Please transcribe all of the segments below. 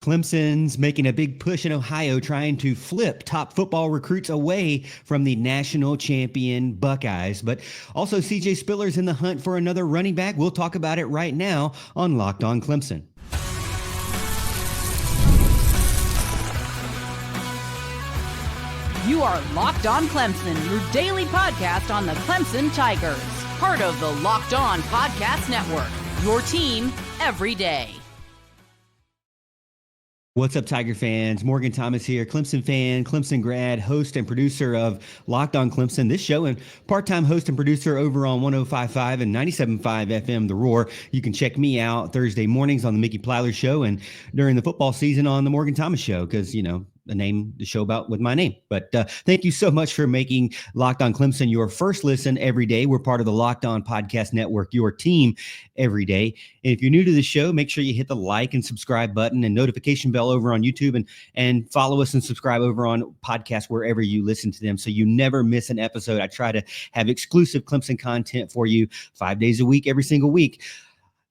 Clemson's making a big push in Ohio, trying to flip top football recruits away from the national champion Buckeyes. But also, CJ Spiller's in the hunt for another running back. We'll talk about it right now on Locked On Clemson. You are Locked On Clemson, your daily podcast on the Clemson Tigers. Part of the Locked On Podcast Network, your team every day. What's up, Tiger fans? Morgan Thomas here, Clemson fan, Clemson grad, host and producer of Locked On Clemson, this show, and part-time host and producer over on 105.5 and 97.5 FM, The Roar. You can check me out Thursday mornings on the Mickey Plyler Show and during the football season on the Morgan Thomas Show because, you know, the show about with my name. But thank you so much for making Locked On Clemson your first listen every day. We're part of the Locked On Podcast Network, your team every day. And if you're new to the show, make sure you hit the like and subscribe button and notification bell over on YouTube and follow us and subscribe over on podcasts wherever you listen to them so you never miss an episode. I try to have exclusive Clemson content for you 5 days a week, every single week.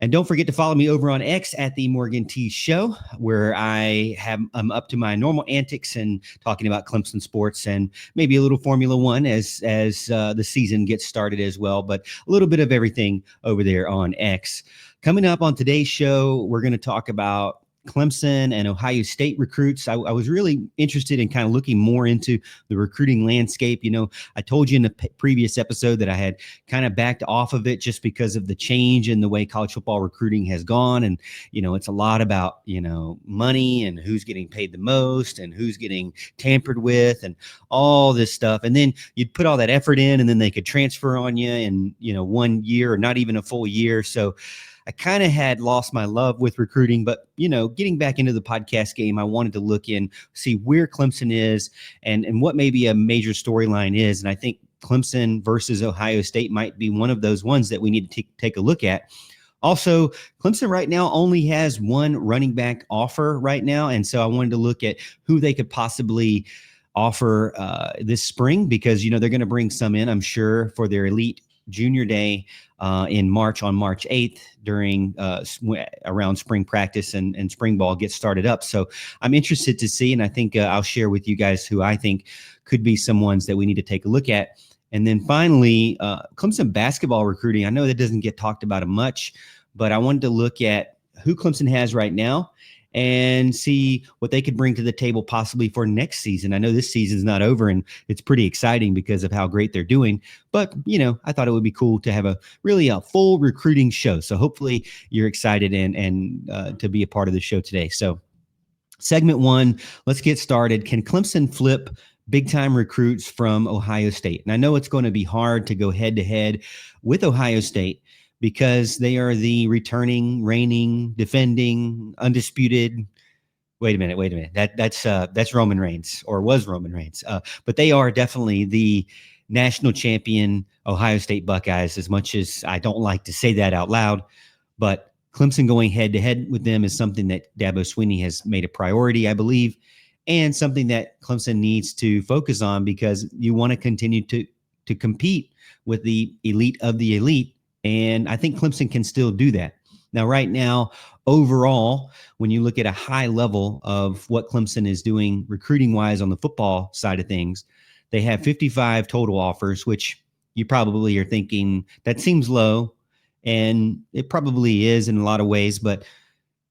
And don't forget to follow me over on X at the Morgan T Show, where I'm up to my normal antics and talking about Clemson sports and maybe a little Formula One as the season gets started as well. But a little bit of everything over there on X. Coming up on today's show, we're going to talk about Clemson and Ohio State recruits. I was really interested in kind of looking more into the recruiting landscape. You know, I told you in the previous episode that I had kind of backed off of it just because of the change in the way college football recruiting has gone. And, you know, it's a lot about, you know, money and who's getting paid the most and who's getting tampered with and all this stuff. And then you'd put all that effort in and then they could transfer on you in, you know, 1 year or not even a full year. So I kind of had lost my love with recruiting, but, you know, getting back into the podcast game, I wanted to look in, see where Clemson is and what maybe a major storyline is. And I think Clemson versus Ohio State might be one of those ones that we need to take a look at. Also, Clemson right now only has one running back offer right now. And so I wanted to look at who they could possibly offer this spring because, you know, they're going to bring some in, I'm sure, for their elite junior day in March on March 8th during around spring practice and spring ball gets started up. So I'm interested to see, and I think I'll share with you guys who I think could be some ones that we need to take a look at. And then finally, Clemson basketball recruiting. I know that doesn't get talked about much, but I wanted to look at who Clemson has right now and see what they could bring to the table possibly for next season. I know this season's not over and it's pretty exciting because of how great they're doing, but you know, I thought it would be cool to have a full recruiting show. So hopefully you're excited and to be a part of the show today. So segment one, let's get started. Can Clemson flip big time recruits from Ohio State? And I know it's going to be hard to go head to head with Ohio State because they are the returning, reigning, defending, undisputed. Wait a minute. That's Roman Reigns, or was Roman Reigns. But they are definitely the national champion Ohio State Buckeyes, as much as I don't like to say that out loud. But Clemson going head to head with them is something that Dabo Swinney has made a priority, I believe, and something that Clemson needs to focus on because you want to continue to compete with the elite of the elite. And I think Clemson can still do that. Now, right now, overall, when you look at a high level of what Clemson is doing recruiting-wise on the football side of things, they have 55 total offers, which you probably are thinking that seems low, and it probably is in a lot of ways, but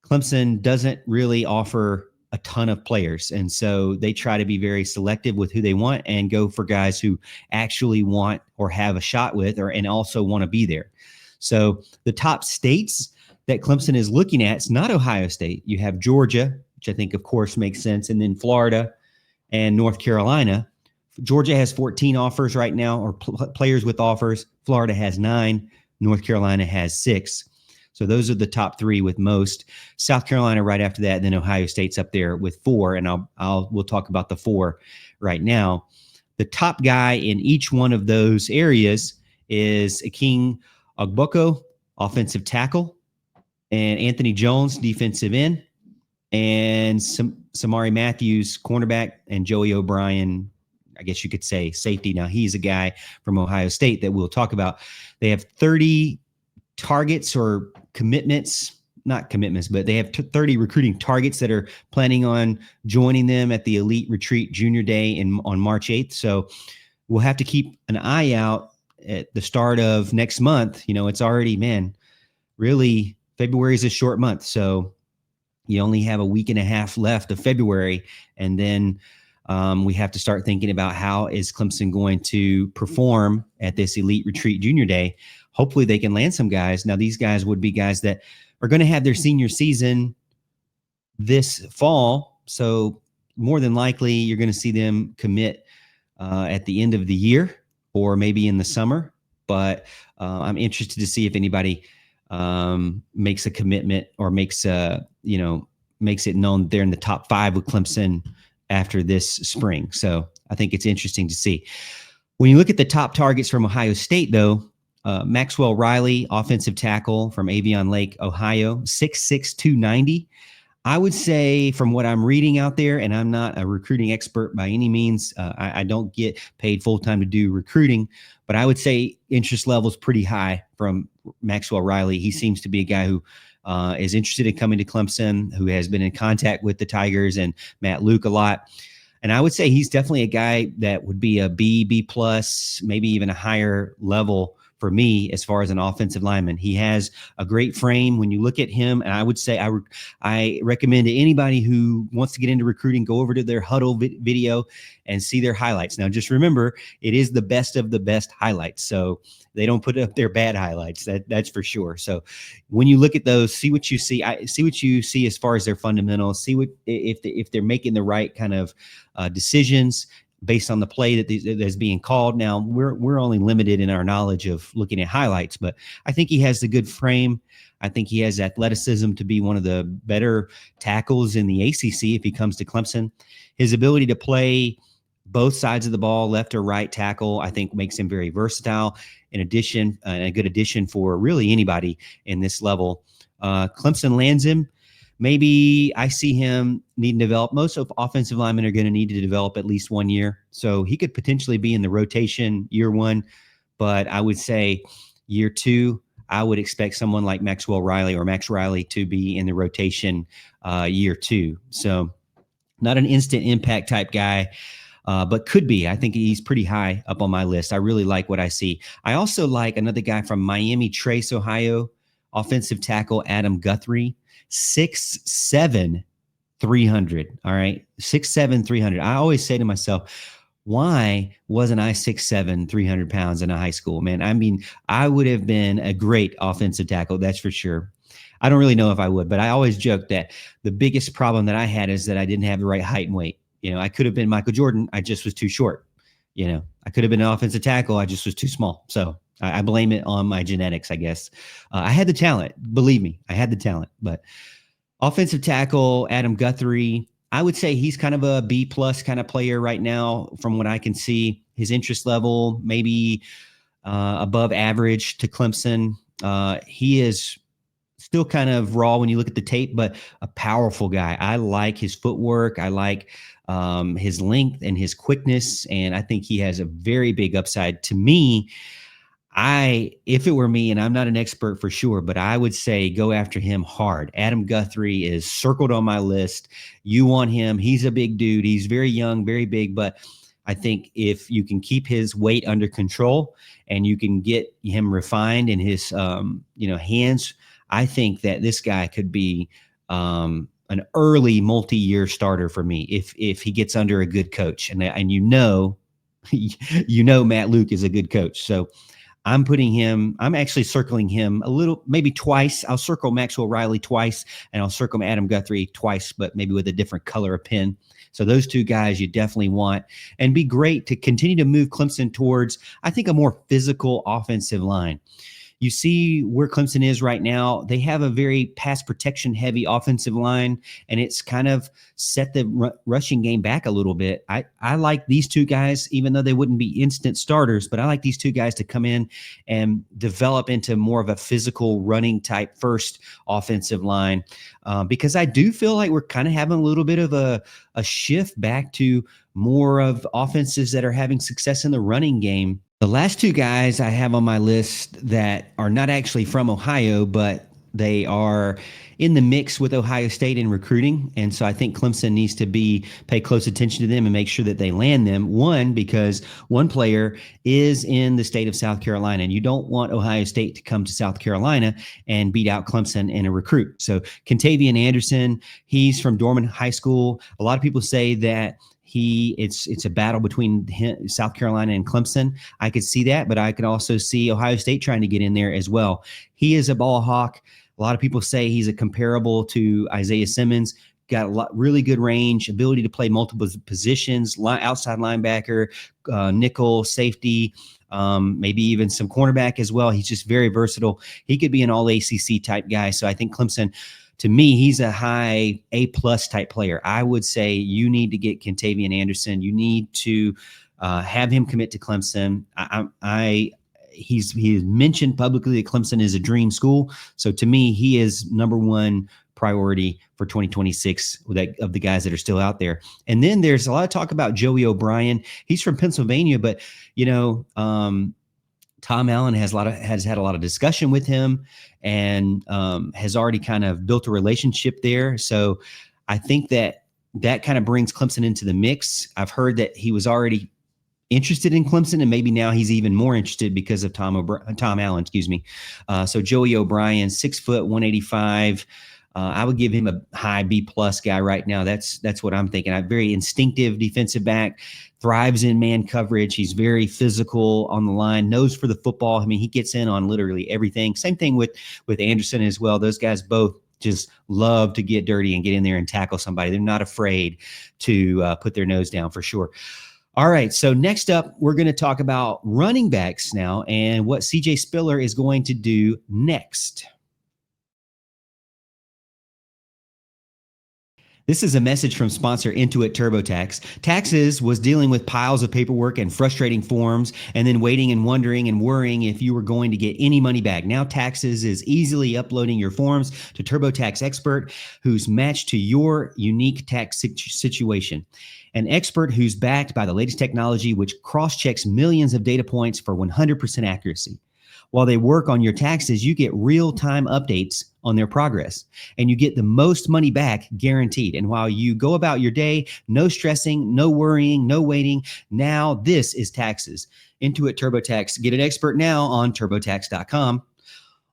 Clemson doesn't really offer a ton of players. And so they try to be very selective with who they want and go for guys who actually want or have a shot with and also want to be there. So the top states that Clemson is looking at, it's not Ohio State. You have Georgia, which I think, of course, makes sense, and then Florida and North Carolina. Georgia has 14 offers right now, or players with offers. Florida has 9. North Carolina has 6. So those are the top 3 with most. South Carolina right after that, then Ohio State's up there with 4, and we'll talk about the 4 right now. The top guy in each one of those areas is King Ogboko, offensive tackle, and Anthony Jones, defensive end, and Samari Matthews, cornerback, and Joey O'Brien, I guess you could say safety. Now, he's a guy from Ohio State that we'll talk about. They have 30 targets or commitments, not commitments, but they have 30 recruiting targets that are planning on joining them at the Elite Retreat Junior Day on March 8th. So we'll have to keep an eye out at the start of next month. It's already, man, really February is a short month. So you only have a week and a half left of February. And then we have to start thinking about how is Clemson going to perform at this Elite Retreat Junior Day. Hopefully they can land some guys. Now, these guys would be guys that are going to have their senior season this fall. So more than likely, you're going to see them commit at the end of the year or maybe in the summer. But I'm interested to see if anybody makes a commitment or makes it known they're in the top 5 with Clemson after this spring. So I think it's interesting to see. When you look at the top targets from Ohio State, though, Maxwell Riley, offensive tackle from Avion Lake, Ohio, 6'6", 290. I would say from what I'm reading out there, and I'm not a recruiting expert by any means, I don't get paid full-time to do recruiting, but I would say interest level is pretty high from Maxwell Riley. He seems to be a guy who is interested in coming to Clemson, who has been in contact with the Tigers and Matt Luke a lot. And I would say he's definitely a guy that would be a B+, maybe even a higher level for me as far as an offensive lineman. He has a great frame when you look at him. And I would say I recommend to anybody who wants to get into recruiting, go over to their huddle video and see their highlights. Now, just remember, it is the best of the best highlights. So they don't put up their bad highlights. That's for sure. So when you look at those, see what you see. See what you see as far as their fundamentals. See what if they're making the right kind of decisions based on the play that's being called. Now, we're only limited in our knowledge of looking at highlights, but I think he has the good frame. I think he has athleticism to be one of the better tackles in the ACC if he comes to Clemson. His ability to play both sides of the ball, left or right tackle, I think makes him very versatile. In addition, a good addition for really anybody in this level. Clemson lands him. Maybe I see him needing to develop. Most of offensive linemen are going to need to develop at least 1 year. So he could potentially be in the rotation year 1. But I would say year 2, I would expect someone like Maxwell Riley or Max Riley to be in the rotation year 2. So not an instant impact type guy, but could be. I think he's pretty high up on my list. I really like what I see. I also like another guy from Miami Trace, Ohio, offensive tackle Adam Guthrie. 6'7", 300. All right. 6'7", 300. I always say to myself, why wasn't I 6'7", 300 pounds in a high school, man? I mean, I would have been a great offensive tackle. That's for sure. I don't really know if I would, but I always joke that the biggest problem that I had is that I didn't have the right height and weight. I could have been Michael Jordan. I just was too short. I could have been an offensive tackle. I just was too small. So I blame it on my genetics, I guess. I had the talent. Believe me, I had the talent. But offensive tackle, Adam Guthrie, I would say he's kind of a B+ kind of player right now from what I can see. His interest level, maybe above average to Clemson. He is still kind of raw when you look at the tape, but a powerful guy. I like his footwork. I like his length and his quickness, and I think he has a very big upside. To me, if it were me, and I'm not an expert for sure, but I would say go after him hard. Adam Guthrie is circled on my list. You want him. He's a big dude. He's very young, very big, but I think if you can keep his weight under control and you can get him refined in his hands, I think that this guy could be an early multi-year starter for me if he gets under a good coach. And Matt Luke is a good coach. So I'm actually circling him a little, maybe twice. I'll circle Maxwell Riley twice, and I'll circle Adam Guthrie twice, but maybe with a different color of pen. So those two guys you definitely want, and be great to continue to move Clemson towards, I think, a more physical offensive line. You see where Clemson is right now. They have a very pass protection heavy offensive line, and it's kind of set the rushing game back a little bit. I like these two guys, even though they wouldn't be instant starters, but I like these two guys to come in and develop into more of a physical running type first offensive line, because I do feel like we're kind of having a little bit of a shift back to more of offenses that are having success in the running game. The last two guys I have on my list that are not actually from Ohio, but They are in the mix with Ohio State in recruiting, and so I think Clemson needs to pay close attention to them and make sure that they land them. One, because one player is in the state of South Carolina, and you don't want Ohio State to come to South Carolina and beat out Clemson in a recruit. So Kaydin Anderson, he's from Dorman High School. A lot of people say that it's a battle between South Carolina and Clemson. I could see that, but I could also see Ohio State trying to get in there as well. He is a ball hawk. A lot of people say he's a comparable to Isaiah Simmons. Got really good range, ability to play multiple positions, outside linebacker, nickel, safety, maybe even some cornerback as well. He's just very versatile. He could be an all ACC type guy. So I think Clemson, to me, he's a high A+ type player. I would say you need to get Ty'Jaevian Anderson. You need to have him commit to Clemson. He's mentioned publicly that Clemson is a dream school. So to me, he is number one priority for 2026 of the guys that are still out there. And then there's a lot of talk about Joey O'Brien. He's from Pennsylvania, but Tom Allen has had a lot of discussion with him and has already kind of built a relationship there. So I think that kind of brings Clemson into the mix. I've heard that he was already interested in Clemson, and maybe now he's even more interested because of Tom Allen, So Joey O'Brien, 6 foot, 185. I would give him a high B+ guy right now. That's what I'm thinking. A very instinctive defensive back, thrives in man coverage. He's very physical on the line, knows for the football. I mean, he gets in on literally everything. Same thing with Anderson as well. Those guys both just love to get dirty and get in there and tackle somebody. They're not afraid to put their nose down for sure. All right, so next up, we're going to talk about running backs now and what CJ Spiller is going to do next. This is a message from sponsor Intuit TurboTax. Taxes was dealing with piles of paperwork and frustrating forms, and then waiting and wondering and worrying if you were going to get any money back. Now Taxes is easily uploading your forms to TurboTax Expert, who's matched to your unique tax situation. An expert who's backed by the latest technology, which cross-checks millions of data points for 100% accuracy. While they work on your taxes, you get real-time updates on their progress, and you get the most money back guaranteed. And while you go about your day, no stressing, no worrying, no waiting. Now this is Taxes. Intuit TurboTax. Get an expert now on TurboTax.com.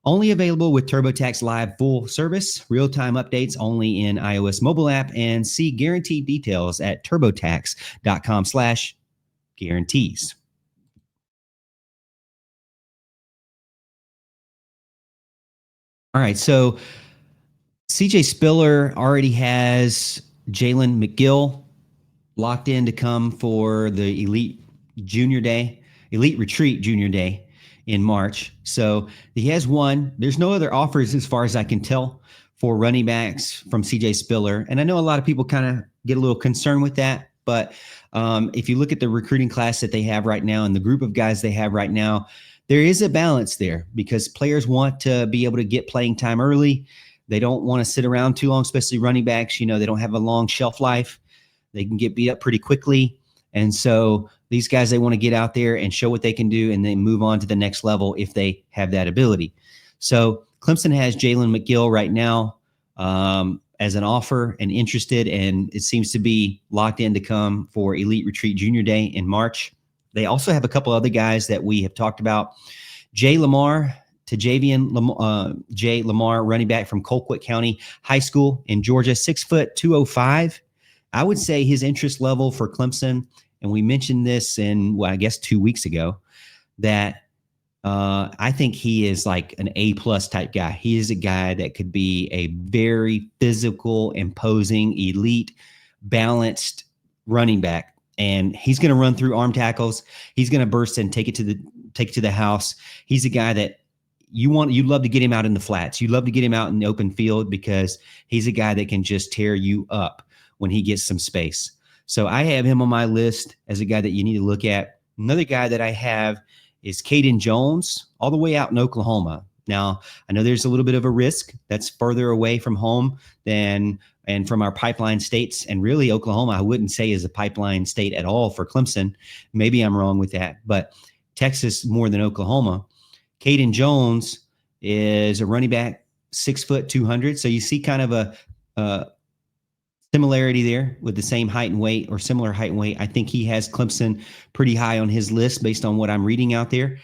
Only available with TurboTax Live Full Service. Real-time updates only in iOS mobile app, and see guaranteed details at TurboTax.com/guarantees. All right, so CJ Spiller already has Jalen McGill locked in to come for the Elite Retreat Junior Day in March. So he has one. There's no other offers as far as I can tell for running backs from CJ Spiller. And I know a lot of people kind of get a little concerned with that. But if you look at the recruiting class that they have right now and the group of guys they have right now, there is a balance there because players want to be able to get playing time early. They don't want to sit around too long, especially running backs. They don't have a long shelf life. They can get beat up pretty quickly. And so these guys, they want to get out there and show what they can do and then move on to the next level if they have that ability. So Clemson has Jalen McGill right now as an offer and interested, and it seems to be locked in to come for Elite Retreat Junior Day in March. They also have a couple other guys that we have talked about. Ty'Jaevian Lamar, running back from Colquitt County High School in Georgia, 6 foot, 205. I would say his interest level for Clemson, and we mentioned this in, 2 weeks ago, that I think he is like an A+ type guy. He is a guy that could be a very physical, imposing, elite, balanced running back. And he's going to run through arm tackles. He's going to burst and take it to the house. He's a guy that you love to get him out in the flats. You love to get him out in the open field because he's a guy that can just tear you up when he gets some space. So I have him on my list as a guy that you need to look at. Another guy that I have is Kaydin Jones, all the way out in Oklahoma. Now, I know there's a little bit of a risk. That's further away from home and from our pipeline states. And really, Oklahoma, I wouldn't say is a pipeline state at all for Clemson. Maybe I'm wrong with that. But Texas more than Oklahoma. Kaydin Jones is a running back, 6', 200. So you see kind of a similarity there with the same height and weight or similar height and weight. I think he has Clemson pretty high on his list based on what I'm reading out there.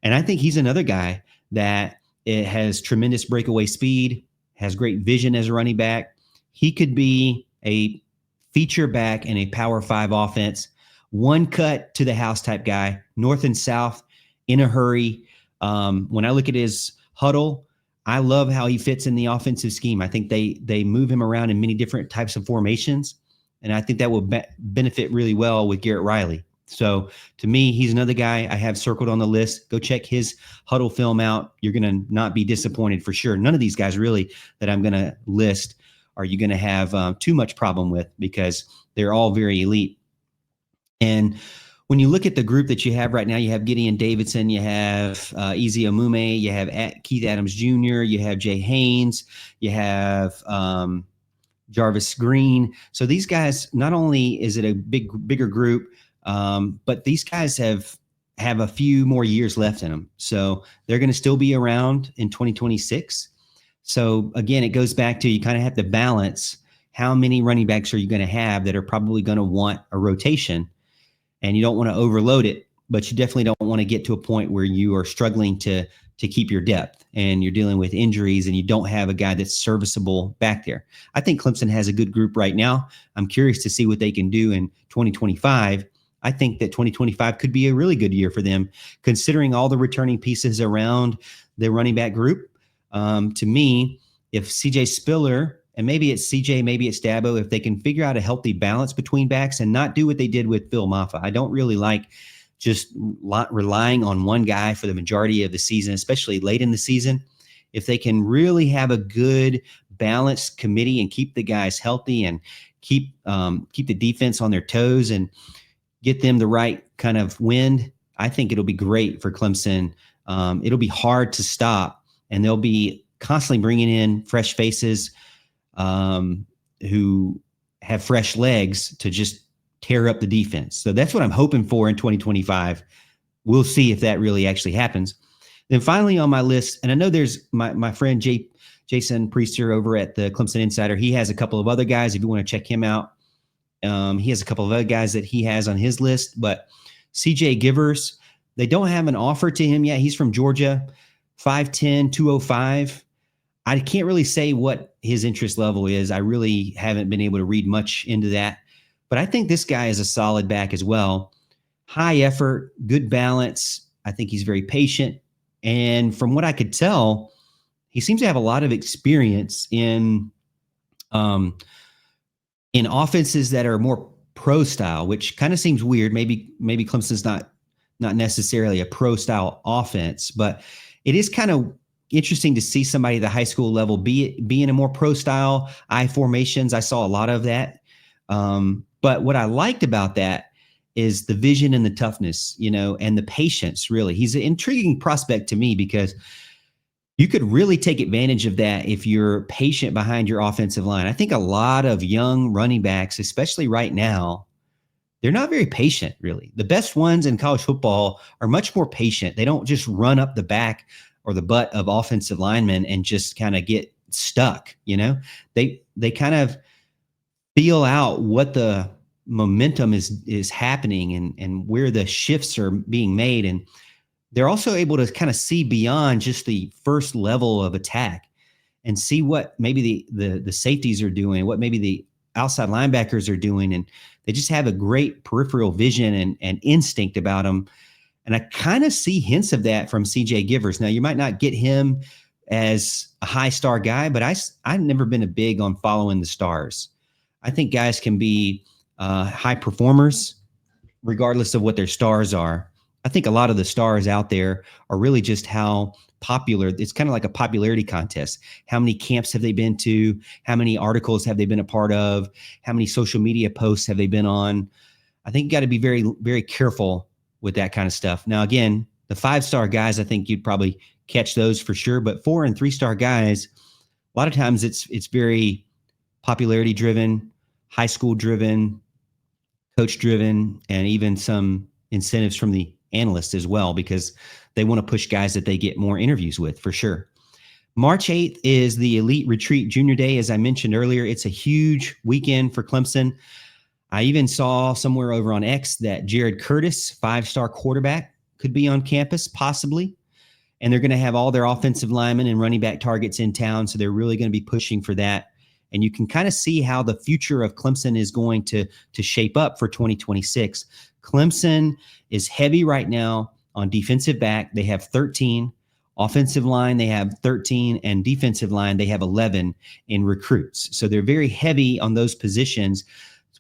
And I think he's another guy that it has tremendous breakaway speed, has great vision as a running back. He could be a feature back in a Power 5 offense, one cut to the house type guy, north and south in a hurry. When I look at his huddle, I love how he fits in the offensive scheme. I think they move him around in many different types of formations, and I think that will benefit really well with Garrett Riley. So to me, he's another guy I have circled on the list. Go check his huddle film out. You're going to not be disappointed for sure. None of these guys really that I'm going to list are you going to have too much problem with, because they're all very elite. And when you look at the group that you have right now, you have Gideon Davidson, you have Eze Omume, you have Keith Adams Jr., you have Jay Haynes, you have Jarvis Green. So these guys, not only is it a bigger group, but these guys have a few more years left in them. So they're going to still be around in 2026. So again, it goes back to you kind of have to balance how many running backs are you going to have that are probably going to want a rotation. And you don't want to overload it, but you definitely don't want to get to a point where you are struggling to keep your depth and you're dealing with injuries and you don't have a guy that's serviceable back there. I think Clemson has a good group right now. I'm curious to see what they can do in 2025. I think that 2025 could be a really good year for them, considering all the returning pieces around the running back group. To me, if CJ Spiller, and maybe it's CJ, maybe it's Dabo, if they can figure out a healthy balance between backs and not do what they did with Phil Maffa. I don't really like just relying on one guy for the majority of the season, especially late in the season. If they can really have a good balanced committee and keep the guys healthy and keep the defense on their toes and get them the right kind of wind, I think it'll be great for Clemson. It'll be hard to stop, and they'll be constantly bringing in fresh faces who have fresh legs to just tear up the defense. So that's what I'm hoping for in 2025. We'll see if that really actually happens. Then finally on my list, and I know there's my friend Jason Priester over at the Clemson Insider. He has a couple of other guys if you want to check him out. He has a couple of other guys that he has on his list, but CJ Givers, they don't have an offer to him yet. He's from Georgia, 5'10", 205. I can't really say what his interest level is. I really haven't been able to read much into that. But I think this guy is a solid back as well. High effort, good balance. I think he's very patient. And from what I could tell, he seems to have a lot of experience in offenses that are more pro style, which kind of seems weird. Maybe Clemson's not necessarily a pro style offense, but it is kind of interesting to see somebody at the high school level be in a more pro style I formations. I saw a lot of that. But what I liked about that is the vision and the toughness, and the patience, really. He's an intriguing prospect to me because you could really take advantage of that if you're patient behind your offensive line. I think a lot of young running backs, especially right now, they're not very patient, really. The best ones in college football are much more patient. They don't just run up the back or the butt of offensive linemen and just kind of get stuck. They kind of feel out what the momentum is happening and where the shifts are being made. And they're also able to kind of see beyond just the first level of attack and see what maybe the safeties are doing, what maybe the outside linebackers are doing. And they just have a great peripheral vision and instinct about them. And I kind of see hints of that from CJ Givers. Now, you might not get him as a high star guy, but I've never been a big on following the stars. I think guys can be high performers regardless of what their stars are. I think a lot of the stars out there are really just how popular. It's kind of like a popularity contest. How many camps have they been to? How many articles have they been a part of? How many social media posts have they been on? I think you got to be very, very careful with that kind of stuff. Now, again, the 5-star guys, I think you'd probably catch those for sure. But 4- and 3-star guys, a lot of times it's very popularity driven, high school driven, coach driven, and even some incentives from the analysts as well, because they want to push guys that they get more interviews with for sure. March 8th is the Elite Retreat Junior Day. As I mentioned earlier, it's a huge weekend for Clemson. I even saw somewhere over on X that Jared Curtis, 5-star quarterback, could be on campus, possibly. And they're going to have all their offensive linemen and running back targets in town. So they're really going to be pushing for that. And you can kind of see how the future of Clemson is going to shape up for 2026. Clemson is heavy right now on defensive back. They have 13. Offensive line, they have 13. And defensive line, they have 11 in recruits. So they're very heavy on those positions.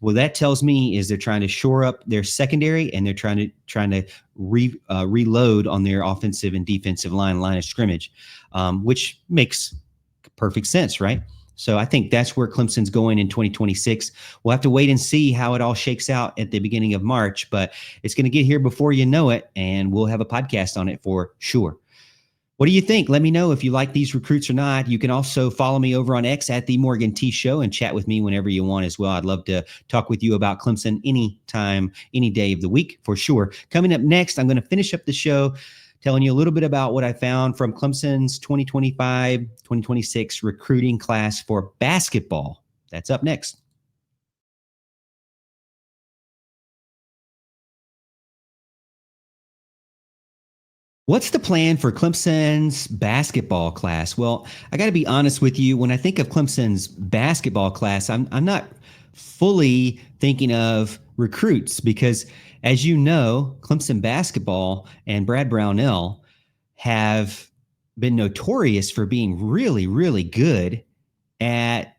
What that tells me is they're trying to shore up their secondary, and they're trying to reload on their offensive and defensive line of scrimmage, which makes perfect sense, right? So I think that's where Clemson's going in 2026. We'll have to wait and see how it all shakes out at the beginning of March, but it's going to get here before you know it, and we'll have a podcast on it for sure. What do you think? Let me know if you like these recruits or not. You can also follow me over on X at The Morgan T Show and chat with me whenever you want as well. I'd love to talk with you about Clemson anytime, any day of the week for sure. Coming up next, I'm going to finish up the show telling you a little bit about what I found from Clemson's 2025-2026 recruiting class for basketball. That's up next. What's the plan for Clemson's basketball class? Well, I got to be honest with you. When I think of Clemson's basketball class, I'm not fully thinking of recruits because, as you know, Clemson basketball and Brad Brownell have been notorious for being really, really good at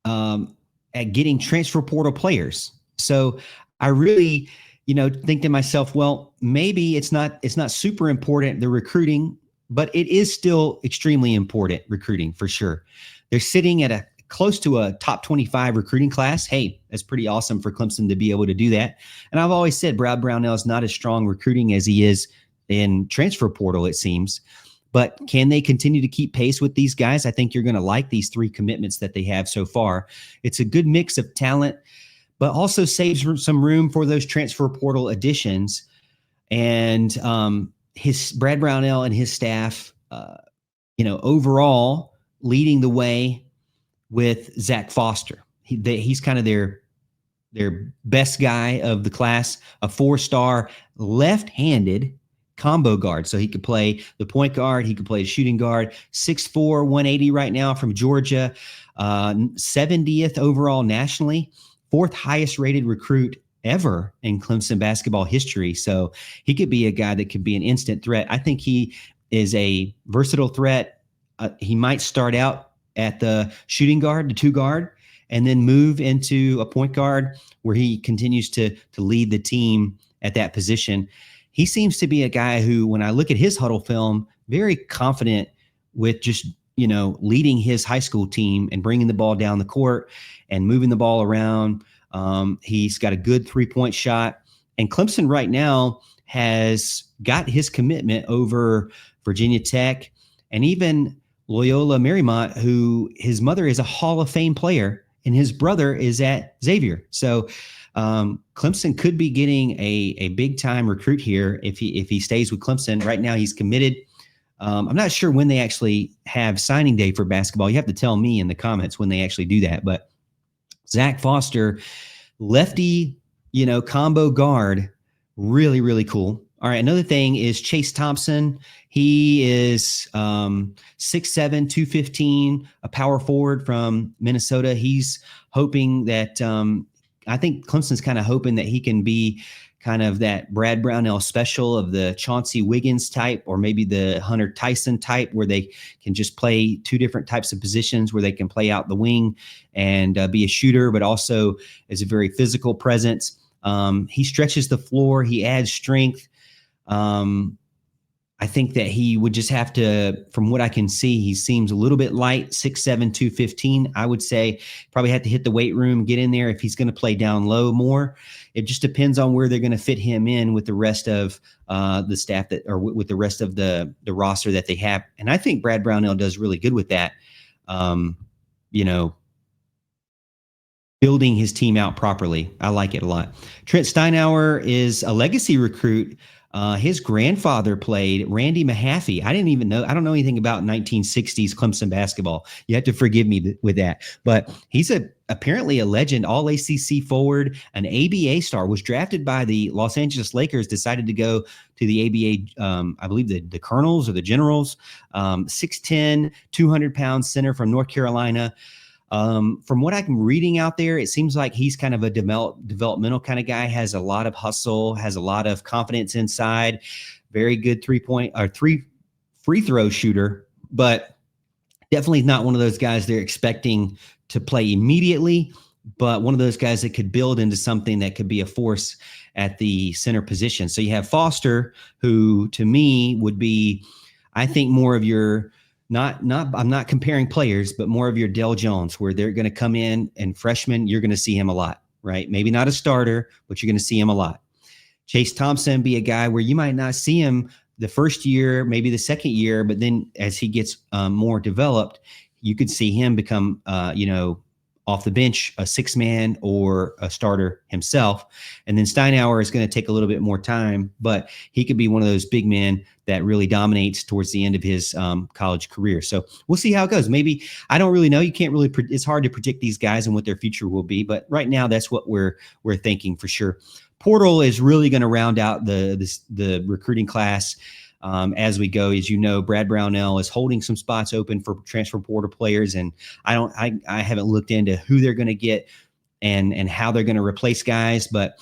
getting transfer portal players. So I really think to myself, well, maybe it's not super important, the recruiting, but it is still extremely important recruiting for sure. They're sitting at close to a top 25 recruiting class. Hey, that's pretty awesome for Clemson to be able to do that. And I've always said Brad Brownell is not as strong recruiting as he is in transfer portal, it seems. But can they continue to keep pace with these guys? I think you're going to like these 3 commitments that they have so far. It's a good mix of talent, but also saves some room for those transfer portal additions. And Brad Brownell and his staff, overall leading the way with Zach Foster. He's kind of their best guy of the class, a 4-star left-handed combo guard. So he could play the point guard, he could play the shooting guard, 6'4", 180 right now from Georgia, 70th overall nationally. 4th highest rated recruit ever in Clemson basketball history. So he could be a guy that could be an instant threat. I think he is a versatile threat. He might start out at the shooting guard, the 2 guard, and then move into a point guard where he continues to lead the team at that position. He seems to be a guy who, when I look at his huddle film, very confident with just leading his high school team and bringing the ball down the court and moving the ball around. He's got a good 3-point shot. And Clemson right now has got his commitment over Virginia Tech and even Loyola Marymount, who his mother is a Hall of Fame player and his brother is at Xavier. So Clemson could be getting a big-time recruit here if he stays with Clemson. Right now he's committed. I'm not sure when they actually have signing day for basketball. You have to tell me in the comments when they actually do that. But Zach Foster, lefty, combo guard, really, really cool. All right, another thing is Chase Thompson. He is 6'7", 215, a power forward from Minnesota. He's hoping that I think Clemson's kind of hoping that he can be kind of that Brad Brownell special of the Chauncey Wiggins type, or maybe the Hunter Tyson type, where they can just play 2 different types of positions, where they can play out the wing and be a shooter, but also is a very physical presence. He stretches the floor. He adds strength. I think that he would just have to, from what I can see, he seems a little bit light, 6'7", 215. I would say probably have to hit the weight room, get in there if he's going to play down low more. It just depends on where they're going to fit him in with the rest of the staff or with the rest of the roster that they have. And I think Brad Brownell does really good with that, building his team out properly. I like it a lot. Trent Steinauer is a legacy recruit His grandfather played, Randy Mahaffey. I don't know anything about 1960s Clemson basketball. You have to forgive me with that. But he's apparently a legend, all ACC forward, an ABA star, was drafted by the Los Angeles Lakers, decided to go to the ABA, I believe the Colonels or the Generals, 6'10", 200-pound center from North Carolina. From what I'm reading out there, it seems like he's kind of a developmental kind of guy, has a lot of hustle, has a lot of confidence inside, very good three free throw shooter, but definitely not one of those guys they're expecting to play immediately, but one of those guys that could build into something that could be a force at the center position. So you have Foster, who to me would be, I think, more of your, I'm not comparing players, but more of your Dell Jones, where they're going to come in and freshman, you're going to see him a lot, right? Maybe not a starter, but you're going to see him a lot. Chase Thompson be a guy where you might not see him the first year, maybe the second year, but then as he gets more developed, you could see him become, off the bench, a six-man or a starter himself. And then Steinauer is going to take a little bit more time, but he could be one of those big men that really dominates towards the end of his college career. So we'll see how it goes. Maybe, I don't really know. You can't really, it's hard to predict these guys and what their future will be, but right now that's what we're thinking for sure. Portal is really going to round out the recruiting class as we go. As you know, Brad Brownell is holding some spots open for transfer portal players, and I haven't looked into who they're going to get and how they're going to replace guys. But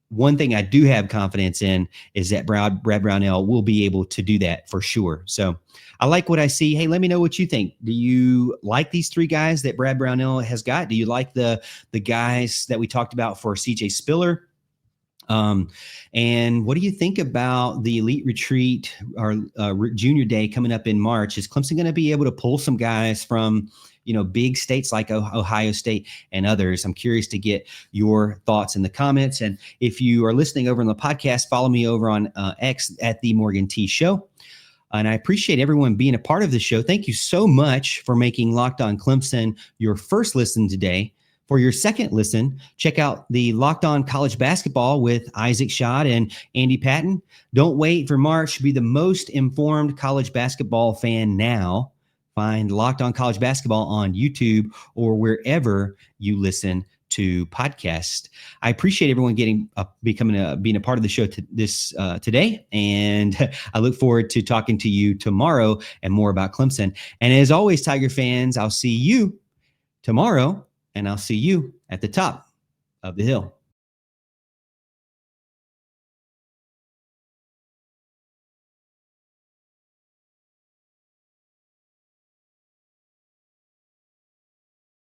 one thing I do have confidence in is that Brad Brownell will be able to do that for sure. So I like what I see. Hey, let me know what you think. Do you like these three guys that Brad Brownell has got? Do you like the guys that we talked about for CJ Spiller? And what do you think about the Elite Retreat or Junior Day coming up in March? Is Clemson going to be able to pull some guys from, big states like Ohio State and others? I'm curious to get your thoughts in the comments. And if you are listening over on the podcast, follow me over on X at The Morgan T Show. And I appreciate everyone being a part of the show. Thank you so much for making Locked On Clemson your first listen today. For your second listen, check out the Locked On College Basketball with Isaac Schott and Andy Patton. Don't wait for March. Be the most informed college basketball fan now. Find Locked On College Basketball on YouTube or wherever you listen to podcasts. I appreciate everyone being a part of the show today, and I look forward to talking to you tomorrow and more about Clemson. And as always, Tiger fans, I'll see you tomorrow. And I'll see you at the top of the hill.